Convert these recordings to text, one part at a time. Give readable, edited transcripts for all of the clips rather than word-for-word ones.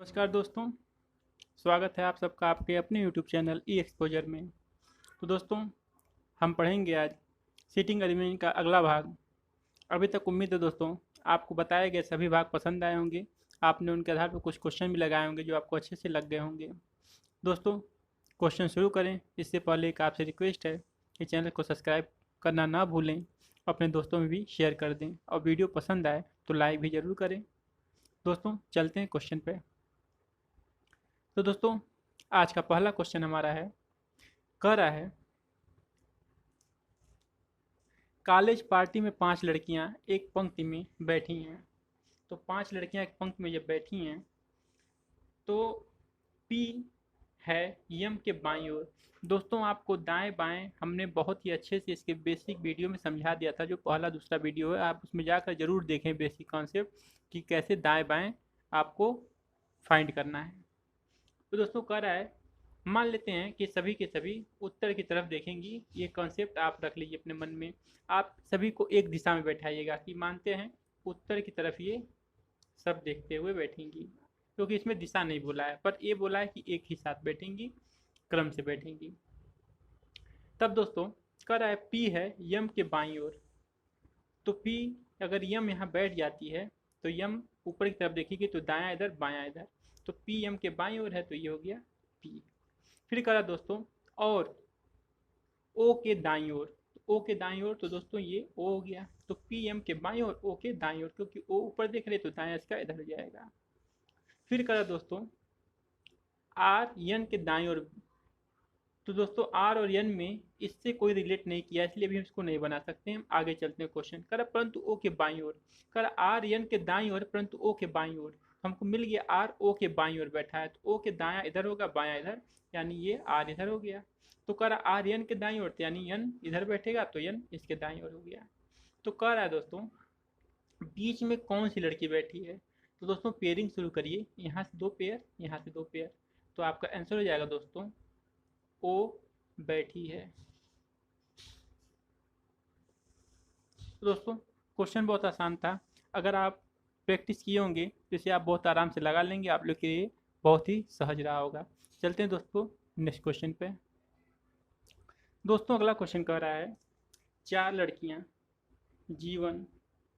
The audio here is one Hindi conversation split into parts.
नमस्कार दोस्तों। स्वागत है आप सबका आपके अपने यूट्यूब चैनल ई एक्सपोजर में। तो दोस्तों, हम पढ़ेंगे आज सीटिंग अरेंजमेंट का अगला भाग। अभी तक उम्मीद है दोस्तों आपको बताए गए सभी भाग पसंद आए होंगे। आपने उनके आधार पर कुछ क्वेश्चन भी लगाए होंगे जो आपको अच्छे से लग गए होंगे। दोस्तों, क्वेश्चन शुरू करें इससे पहले एक आपसे रिक्वेस्ट है कि चैनल को सब्सक्राइब करना ना भूलें, अपने दोस्तों में भी शेयर कर दें और वीडियो पसंद आए तो लाइक भी ज़रूर करें। दोस्तों, चलते हैं क्वेश्चन पे। तो दोस्तों, आज का पहला क्वेश्चन हमारा है, कह रहा है कॉलेज पार्टी में 5 लड़कियां एक पंक्ति में बैठी हैं। तो 5 लड़कियां एक पंक्ति में जब बैठी हैं तो पी है यम के बाईं ओर। दोस्तों, आपको दाएं बाएं हमने बहुत ही अच्छे से इसके बेसिक वीडियो में समझा दिया था। जो पहला दूसरा वीडियो है आप उसमें जाकर जरूर देखें बेसिक कॉन्सेप्ट कि कैसे दाएं बाएं आपको फाइंड करना है। तो दोस्तों, कह रहा है मान लेते हैं कि सभी के सभी उत्तर की तरफ देखेंगी। ये कॉन्सेप्ट आप रख लीजिए अपने मन में। आप सभी को एक दिशा में बैठाइएगा कि मानते हैं उत्तर की तरफ ये सब देखते हुए बैठेंगी, क्योंकि इसमें दिशा नहीं बोला है पर ये बोला है कि एक ही साथ बैठेंगी, क्रम से बैठेंगी। तब दोस्तों, कह रहा है पी है यम के बाईं ओर। तो पी अगर यम यहाँ बैठ जाती है तो यम ऊपर की तरफ देखेगी तो दायां इधर बायां इधर। तो पी एम के बाईं ओर है तो ये हो गया पी। फिर करा दोस्तों और ओ के दाईं ओर। ओ के दाईं ओर तो दोस्तों ये ओ हो गया। तो पी एम के बाईं ओर ओ के दाईं ओर, क्योंकि ओ ऊपर देख रहे तो दायां इसका इधर हो जाएगा। फिर करा दोस्तों आर एन के दाईं ओर। तो दोस्तों आर और एन में इससे कोई रिलेट नहीं किया इसलिए भी हम इसको नहीं बना सकते। हम आगे चलते हैं क्वेश्चन। करा परंतु ओ के बाईं ओर। करा आर एन के दाईं ओर परंतु ओ के बाईं ओर। हमको मिल गया आर ओ के बाईं ओर बैठा है तो ओ के दायां इधर होगा बायां इधर, यानी ये आर इधर हो गया। तो कह रहा आर एन के दाईं ओर यानी एन इधर बैठेगा तो एन इसके दाईं ओर हो गया। तो कह रहा है दोस्तों बीच में कौन सी लड़की बैठी है। तो दोस्तों पेयरिंग शुरू करिए, यहाँ से 2 पेयर यहाँ से 2 पेयर। तो आपका आंसर हो जाएगा दोस्तों ओ बैठी है। तो दोस्तों क्वेश्चन बहुत आसान था। अगर आप प्रैक्टिस किए होंगे तो इसे आप बहुत आराम से लगा लेंगे। आप लोग के लिए बहुत ही सहज रहा होगा। चलते हैं दोस्तों नेक्स्ट क्वेश्चन पे। दोस्तों अगला क्वेश्चन कह रहा है 4 लड़कियां G1,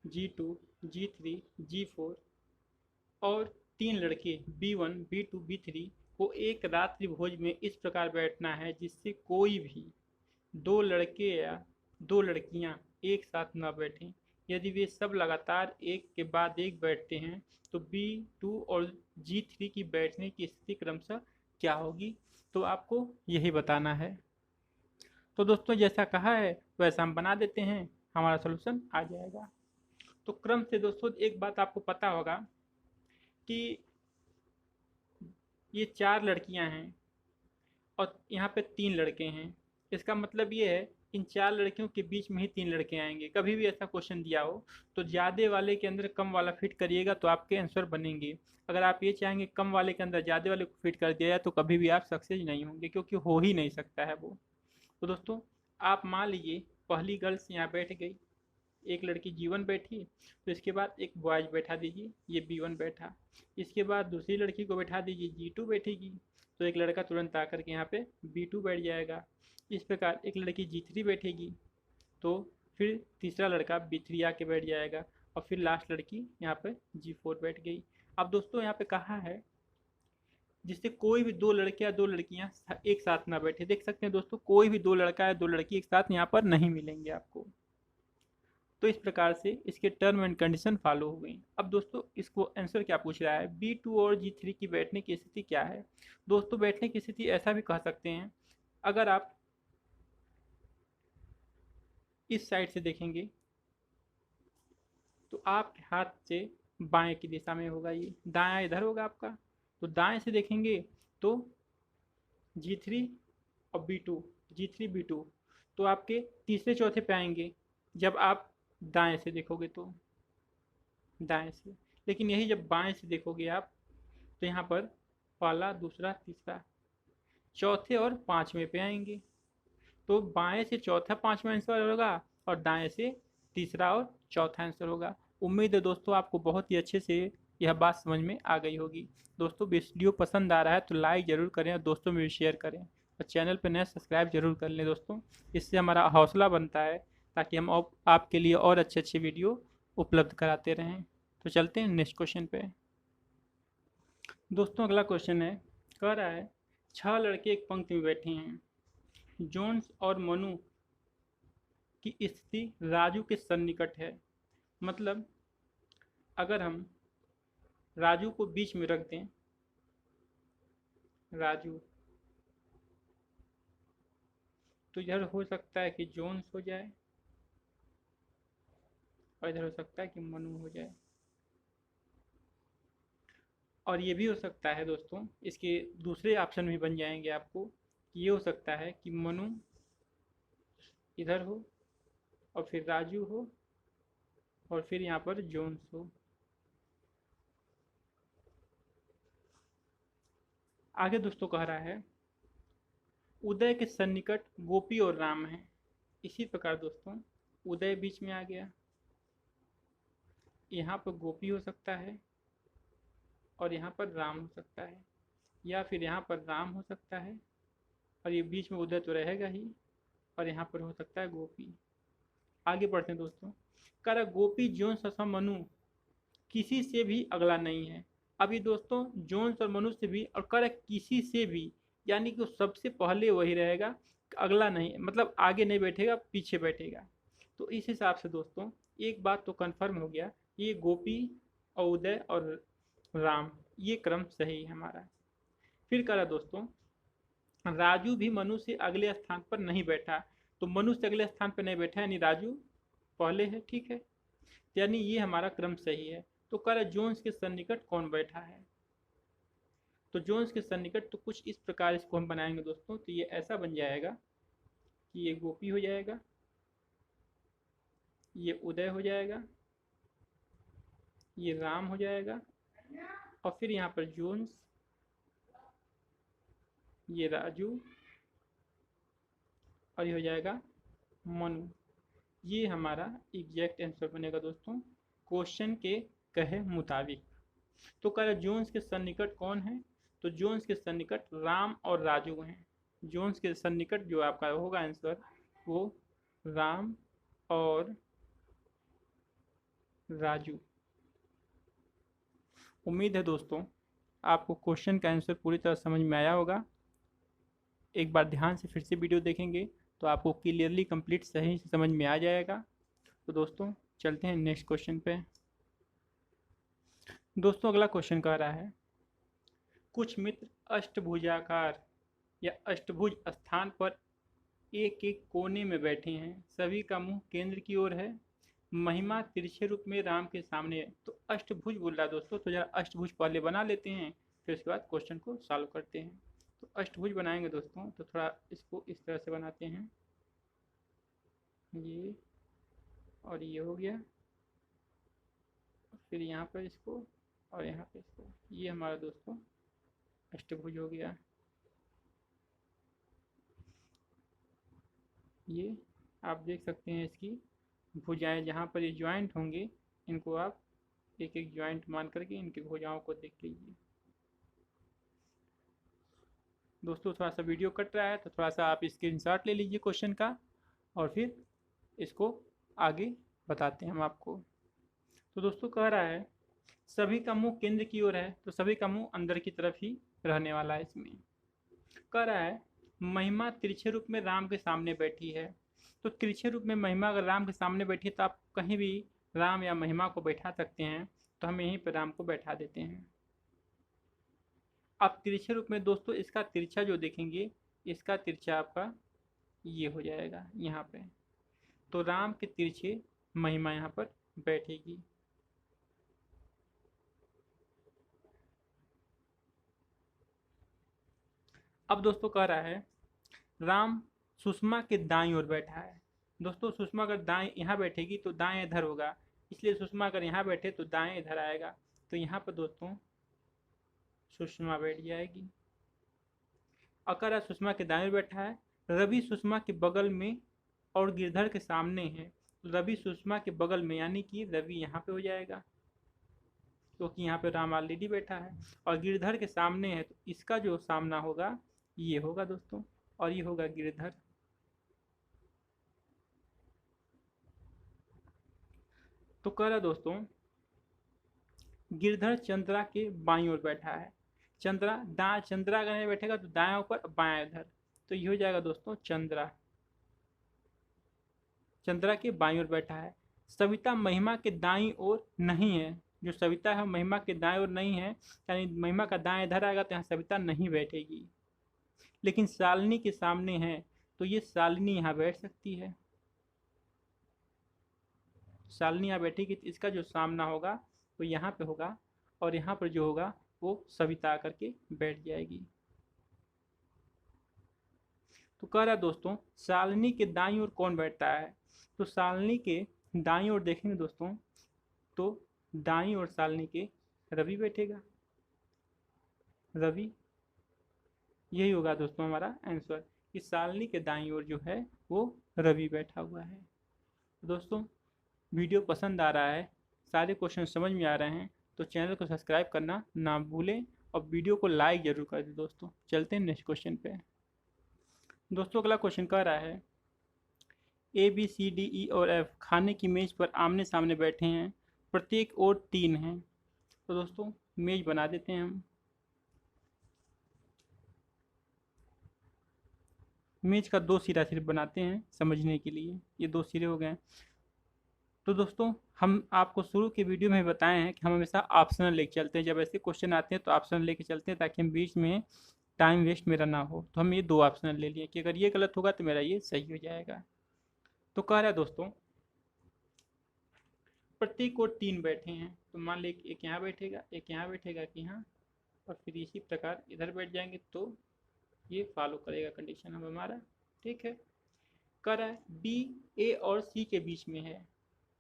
G2, G3, G4 और 3 लड़के B1, B2, B3 को एक रात्रि भोज में इस प्रकार बैठना है जिससे कोई भी 2 लड़के या 2 लड़कियां एक साथ न बैठें। यदि वे सब लगातार एक के बाद एक बैठते हैं तो B2 और G3 की बैठने की स्थिति क्रमशः क्या होगी। तो आपको यही बताना है। तो दोस्तों जैसा कहा है वैसा हम बना देते हैं, हमारा सोल्यूशन आ जाएगा। तो क्रम से दोस्तों एक बात आपको पता होगा कि ये 4 लड़कियां हैं और यहाँ पे 3 लड़के हैं। इसका मतलब ये है इन 4 लड़कियों के बीच में ही 3 लड़के आएंगे। कभी भी ऐसा क्वेश्चन दिया हो तो ज़्यादा वाले के अंदर कम वाला फिट करिएगा तो आपके आंसर बनेंगे। अगर आप ये चाहेंगे कम वाले के अंदर ज़्यादा वाले को फिट कर दिया जाए तो कभी भी आप सक्सेस नहीं होंगे, क्योंकि हो ही नहीं सकता है वो। तो दोस्तों आप मान लीजिए पहली गर्ल्स यहाँ बैठ गई, एक लड़की G1 बैठी, तो इसके बाद एक बॉयज बैठा दीजिए, ये B1 बैठा। इसके बाद दूसरी लड़की को बैठा दीजिए, G2 बैठेगी, तो एक लड़का तुरंत आकर के यहाँ पे B2 बैठ जाएगा। इस प्रकार एक लड़की G3 बैठेगी तो फिर तीसरा लड़का B3 आके बैठ जाएगा और फिर लास्ट लड़की यहाँ पे G4 बैठ गई। अब दोस्तों यहाँ पे कहा है जिससे कोई भी 2 लड़के या 2 लड़कियां एक साथ ना बैठे। देख सकते हैं दोस्तों कोई भी 2 लड़का या 2 लड़की एक साथ यहाँ पर नहीं मिलेंगे आपको। तो इस प्रकार से इसके टर्म एंड कंडीशन फॉलो हो गई। अब दोस्तों इसको आंसर क्या पूछ रहा है, B2 और G3 की बैठने की स्थिति क्या है। दोस्तों बैठने की स्थिति ऐसा भी कह सकते हैं, अगर आप इस साइड से देखेंगे तो आपके हाथ से बाएं की दिशा में होगा, ये दायां इधर होगा आपका। तो दाएं से देखेंगे तो G3 और B2, G3 B2 तो आपके तीसरे चौथे पे आएंगे जब आप दाएं से देखोगे तो दाएं से। लेकिन यही जब बाएं से देखोगे आप तो यहाँ पर पहला दूसरा तीसरा चौथे और पांचवें पे आएंगे। तो बाएं से चौथा पांचवा आंसर होगा और दाएं से तीसरा और चौथा आंसर होगा। उम्मीद है दोस्तों आपको बहुत ही अच्छे से यह बात समझ में आ गई होगी। दोस्तों वीडियो पसंद आ रहा है तो लाइक ज़रूर करें और दोस्तों में भी शेयर करें और चैनल पर नए सब्सक्राइब जरूर कर लें दोस्तों। इससे हमारा हौसला बनता है ताकि हम आपके लिए और अच्छे अच्छे वीडियो उपलब्ध कराते रहें। तो चलते हैं नेक्स्ट क्वेश्चन पे। दोस्तों अगला क्वेश्चन है, कह रहा है 6 लड़के एक पंक्ति में बैठे हैं। जोन्स और मनु की स्थिति राजू के सन्निकट है। मतलब अगर हम राजू को बीच में रख दें, राजू, तो इधर हो सकता है कि जोन्स हो जाए और इधर हो सकता है कि मनु हो जाए। और ये भी हो सकता है दोस्तों, इसके दूसरे ऑप्शन भी बन जाएंगे आपको कि ये हो सकता है कि मनु इधर हो और फिर राजू हो और फिर यहाँ पर जोन्स हो। आगे दोस्तों कह रहा है उदय के सन्निकट गोपी और राम है। इसी प्रकार दोस्तों उदय बीच में आ गया, यहाँ पर गोपी हो सकता है और यहाँ पर राम हो सकता है, या फिर यहाँ पर राम हो सकता है और ये बीच में उदय तो रहेगा ही और यहाँ पर हो सकता है गोपी। आगे बढ़ते हैं दोस्तों। कर गोपी जोन्स तथा मनु किसी से भी अगला नहीं है। अभी दोस्तों जोन्स और मनु से भी और कर किसी से भी, यानी कि सबसे पहले वही रहेगा, अगला नहीं, मतलब आगे नहीं बैठेगा, पीछे बैठेगा। तो इस हिसाब से दोस्तों एक बात तो कंफर्म हो गया, ये गोपी और उदय और राम ये क्रम सही है हमारा। फिर करा दोस्तों राजू भी मनु से अगले स्थान पर नहीं बैठा। तो मनु से अगले स्थान पर नहीं बैठा यानी राजू पहले है, ठीक है, यानी ये हमारा क्रम सही है। तो कह जोन्स के सन्निकट कौन बैठा है। तो जोन्स के सन्निकट तो कुछ इस प्रकार इसको हम बनाएंगे दोस्तों। तो ये ऐसा बन जाएगा कि ये गोपी हो जाएगा, ये उदय हो जाएगा, ये राम हो जाएगा और फिर यहाँ पर जोन्स, ये राजू और ये हो जाएगा मनु। ये हमारा एग्जैक्ट आंसर बनेगा दोस्तों क्वेश्चन के कहे मुताबिक। तो कह रहे जोन्स के सन्निकट कौन है। तो जोन्स के सन्निकट राम और राजू हैं। जोन्स के सन्निकट जो आपका होगा आंसर वो राम और राजू। उम्मीद है दोस्तों आपको क्वेश्चन का आंसर पूरी तरह समझ में आया होगा। एक बार ध्यान से फिर से वीडियो देखेंगे तो आपको क्लियरली कंप्लीट सही से समझ में आ जाएगा। तो दोस्तों चलते हैं नेक्स्ट क्वेश्चन पे। दोस्तों अगला क्वेश्चन कह रहा है कुछ मित्र अष्टभुजाकार या अष्टभुज स्थान पर एक एक कोने में बैठे हैं। सभी का मुंह केंद्र की ओर है। महिमा तिरछे रूप में राम के सामने है। तो अष्टभुज बोल रहा है दोस्तों, तो जरा अष्टभुज पहले बना लेते हैं फिर उसके बाद क्वेश्चन को सॉल्व करते हैं। तो अष्टभुज बनाएंगे दोस्तों, तो थोड़ा इसको इस तरह से बनाते हैं, ये और ये हो गया, फिर यहाँ पर इसको और यहाँ पे इसको, ये हमारा दोस्तों अष्टभुज हो गया। ये आप देख सकते हैं इसकी भुजाएं, जहाँ पर ये ज्वाइंट होंगे इनको आप एक एक ज्वाइंट मान करके इनकी भुजाओं को देख लीजिए। दोस्तों थोड़ा सा वीडियो कट रहा है तो थोड़ा सा आप स्क्रीनशॉट ले लीजिए क्वेश्चन का और फिर इसको आगे बताते हैं हम आपको। तो दोस्तों कह रहा है सभी का मुंह केंद्र की ओर है। तो सभी का मुंह अंदर की तरफ ही रहने वाला है। इसमें कह रहा है महिमा तिरछे रूप में राम के सामने बैठी है। तो तिरछे रूप में महिमा अगर राम के सामने बैठी है तो आप कहीं भी राम या महिमा को बैठा सकते हैं। तो हम यहीं पर राम को बैठा देते हैं। आप तिरछे रूप में दोस्तों इसका तिरछा जो देखेंगे, इसका तिरछा आपका ये हो जाएगा यहाँ पे। तो राम के तिरछे महिमा यहाँ पर बैठेगी। अब दोस्तों कह रहा है राम सुषमा के दाईं ओर बैठा है। दोस्तों सुषमा अगर दाएं यहाँ बैठेगी तो दाएं इधर होगा, इसलिए सुषमा अगर यहाँ बैठे तो दाएं इधर आएगा। तो यहाँ पर दोस्तों सुषमा बैठ जाएगी। अकर सुषमा के दाएं ओर बैठा है। रवि सुषमा के बगल में और गिरधर के सामने है। रवि सुषमा के बगल में यानी कि रवि यहाँ पे हो जाएगा। क्योंकि यहाँ पे राम ऑलरेडी बैठा है और गिरधर के सामने है, तो इसका जो सामना होगा ये होगा दोस्तों, और ये होगा गिरधर। तो कह रहा दोस्तों गिरधर चंद्रा के बाईं ओर बैठा है। चंद्रा अगर नहीं बैठेगा तो दाएं ऊपर बाएं इधर, तो ये हो जाएगा दोस्तों चंद्रा के बाईं ओर बैठा है। सविता महिमा के दाईं ओर नहीं है, जो सविता है महिमा के दाएं ओर नहीं है, यानी महिमा का दाएं इधर आएगा तो यहाँ सविता नहीं बैठेगी। लेकिन शालिनी के सामने है, तो ये शालिनी यहाँ बैठ सकती है। शालिनी यहाँ बैठेगी तो इसका जो सामना होगा वो यहाँ पे होगा, और यहाँ पर जो होगा वो सविता आकर के बैठ जाएगी। तो कह रहा है दोस्तों शालिनी के दाईं ओर कौन बैठता है, तो शालिनी के दाईं ओर देखेंगे दोस्तों, तो दाईं ओर शालिनी के रवि बैठेगा। रवि, यही होगा दोस्तों हमारा आंसर, कि शालिनी के दाईं ओर जो है वो रवि बैठा हुआ है। दोस्तों वीडियो पसंद आ रहा है, सारे क्वेश्चन समझ में आ रहे हैं, तो चैनल को सब्सक्राइब करना ना भूलें और वीडियो को लाइक जरूर कर दें। दोस्तों चलते हैं नेक्स्ट क्वेश्चन पे। दोस्तों अगला क्वेश्चन कह रहा है A B C D E और एफ खाने की मेज पर आमने सामने बैठे हैं, प्रत्येक ओर 3 हैं। तो दोस्तों मेज बना देते हैं हम। मेज का 2 सिरा सिर्फ बनाते हैं समझने के लिए, ये 2 सिरे हो गए। तो दोस्तों हम आपको शुरू के वीडियो में बताए हैं कि हम हमेशा ऑप्शनल लेके चलते हैं, जब ऐसे क्वेश्चन आते हैं तो ऑप्शनल लेके चलते हैं ताकि हम बीच में टाइम वेस्ट मेरा ना हो। तो हम ये 2 ऑप्शनल ले लिए कि अगर ये गलत होगा तो मेरा ये सही हो जाएगा। तो कह रहा है दोस्तों प्रत्येक ओर 3 बैठे हैं, तो मान लें एक यहाँ बैठेगा, एक यहाँ बैठेगा कि यहाँ, और फिर इसी प्रकार इधर बैठ जाएंगे, तो ये फॉलो करेगा कंडीशन हम हमारा। ठीक है, कह रहा है बी ए और सी के बीच में है।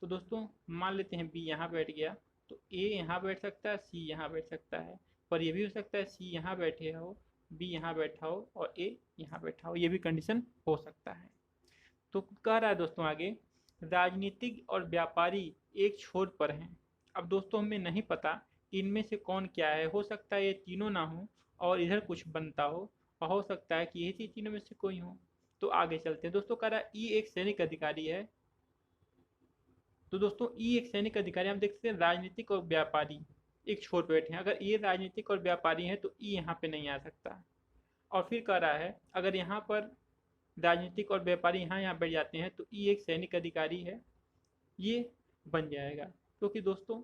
तो दोस्तों मान लेते हैं बी यहाँ बैठ गया, तो ए यहाँ बैठ सकता है, सी यहाँ बैठ सकता है, पर यह भी हो सकता है सी यहाँ बैठे हो, बी यहाँ बैठा हो और ए यहाँ बैठा हो, ये भी कंडीशन हो सकता है। तो कह रहा है दोस्तों आगे राजनीतिक और व्यापारी एक छोर पर हैं। अब दोस्तों हमें नहीं पता इनमें से कौन क्या है, हो सकता है ये तीनों ना हो और इधर कुछ बनता हो, और हो सकता है कि यही तीनों में से कोई हो। तो आगे चलते हैं। दोस्तों कह रहा है ई एक सैनिक अधिकारी है। तो दोस्तों ई एक सैनिक अधिकारी, हम देखते हैं राजनीतिक और व्यापारी एक छोर पे बैठे हैं, अगर ये राजनीतिक और व्यापारी हैं तो ई यहाँ पे नहीं आ सकता। और फिर कह रहा है अगर यहाँ पर राजनीतिक और व्यापारी यहाँ बैठ जाते हैं तो ये एक सैनिक अधिकारी है, ये बन जाएगा। क्योंकि दोस्तों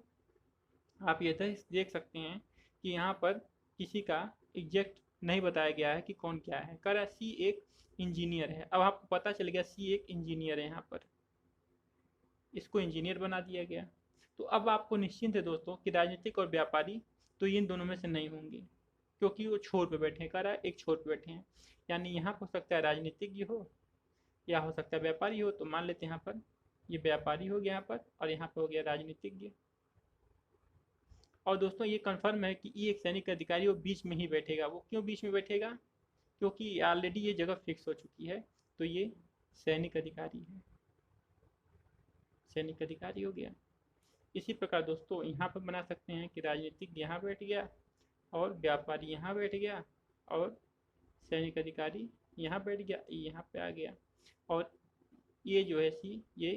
आप ये देख सकते हैं कि यहाँ पर किसी का एग्जैक्ट नहीं बताया गया है कि कौन क्या है। कह रहा है सी एक इंजीनियर है। अब आपको पता चल गया सी एक इंजीनियर है, यहाँ पर इसको इंजीनियर बना दिया गया। तो अब आपको निश्चिंत है दोस्तों कि राजनीतिक और व्यापारी तो इन दोनों में से नहीं होंगे, क्योंकि वो छोर पे बैठे हैं। कह रहा है एक छोर पे बैठे हैं, यानी यहाँ हो सकता है राजनीतिज्ञ हो या हो सकता है व्यापारी हो। तो मान लेते हैं यहाँ पर ये व्यापारी हो गया यहाँ पर, और यहाँ पर हो गया राजनीतिज्ञ। और दोस्तों ये कंफर्म है कि ये एक सैनिक अधिकारी वो बीच में ही बैठेगा। वो क्यों बीच में बैठेगा, क्योंकि ऑलरेडी ये जगह फिक्स हो चुकी है, तो ये सैनिक अधिकारी है, सैनिक अधिकारी हो गया। इसी प्रकार दोस्तों यहाँ पर बना सकते हैं कि राजनीतिक यहाँ बैठ गया और व्यापारी यहाँ बैठ गया और सैनिक अधिकारी यहाँ बैठ गया, यहाँ पे आ गया, और ये जो है सी ये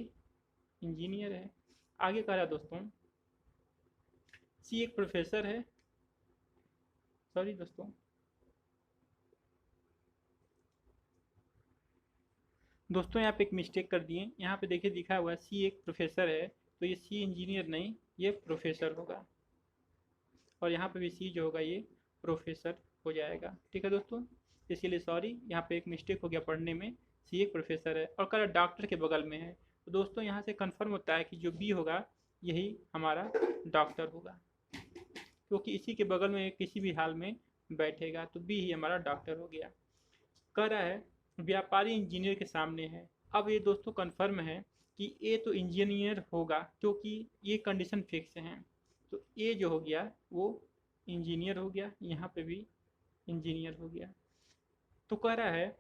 इंजीनियर है। आगे कह रहा दोस्तों सी एक प्रोफेसर है। सॉरी दोस्तों यहाँ पे एक मिस्टेक कर दिए, यहाँ पे देखिए लिखा हुआ है सी एक प्रोफेसर है, तो ये सी इंजीनियर नहीं, ये प्रोफेसर होगा, और यहाँ पे भी सी जो होगा ये प्रोफेसर हो जाएगा। ठीक है दोस्तों, इसीलिए सॉरी यहाँ पे एक मिस्टेक हो गया पढ़ने में, सी एक प्रोफेसर है और कल डॉक्टर के बगल में है। तो दोस्तों यहाँ से कंफर्म होता है कि जो बी होगा यही हमारा डॉक्टर होगा, क्योंकि इसी के बगल में किसी भी हाल में बैठेगा, तो बी ही हमारा डॉक्टर हो गया। कह रहा है व्यापारी इंजीनियर के सामने है। अब ये दोस्तों कंफर्म है कि ए तो इंजीनियर होगा, क्योंकि ये कंडीशन फिक्स है। तो ए जो हो गया वो इंजीनियर हो गया, यहाँ पे भी इंजीनियर हो गया। तो कह रहा है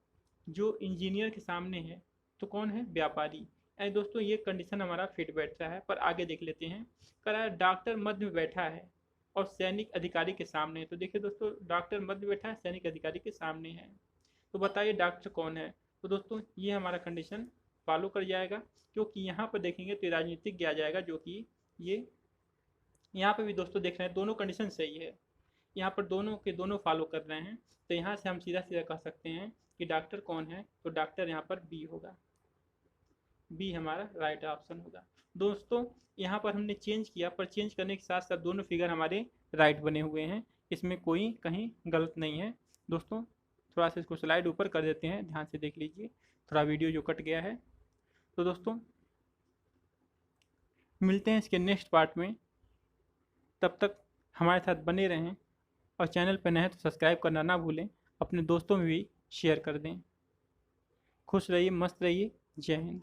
जो इंजीनियर के सामने है तो कौन है, व्यापारी। दोस्तों ये कंडीशन हमारा फिट बैठता है, पर आगे देख लेते हैं। कह रहा है डॉक्टर मध्य में बैठा है। और सैनिक अधिकारी के सामने है। तो देखिए दोस्तों, डॉक्टर मध्य बैठा है, सैनिक अधिकारी के सामने है। तो बताइए डॉक्टर कौन है। तो दोस्तों ये हमारा कंडीशन फॉलो कर जाएगा, क्योंकि यहाँ पर देखेंगे तो राजनीतिक आ जाएगा, जो कि ये यहाँ पे भी दोस्तों देख रहे हैं दोनों कंडीशन सही है, यहाँ पर दोनों के दोनों फॉलो कर रहे हैं। तो यहाँ से हम सीधा सीधा कह सकते हैं कि डॉक्टर कौन है। तो डॉक्टर यहाँ पर बी होगा, बी हमारा राइट ऑप्शन होगा। दोस्तों यहाँ पर हमने चेंज किया, पर चेंज करने के साथ साथ दोनों फिगर हमारे राइट बने हुए हैं, इसमें कोई कहीं गलत नहीं है। दोस्तों थोड़ा सा इसको स्लाइड ऊपर कर देते हैं, ध्यान से देख लीजिए, थोड़ा वीडियो जो कट गया है। तो दोस्तों मिलते हैं इसके नेक्स्ट पार्ट में, तब तक हमारे साथ बने रहें, और चैनल पर नए हैं तो सब्सक्राइब करना ना भूलें, अपने दोस्तों में भी शेयर कर दें। खुश रहिए, मस्त रहिए, जय हिंद।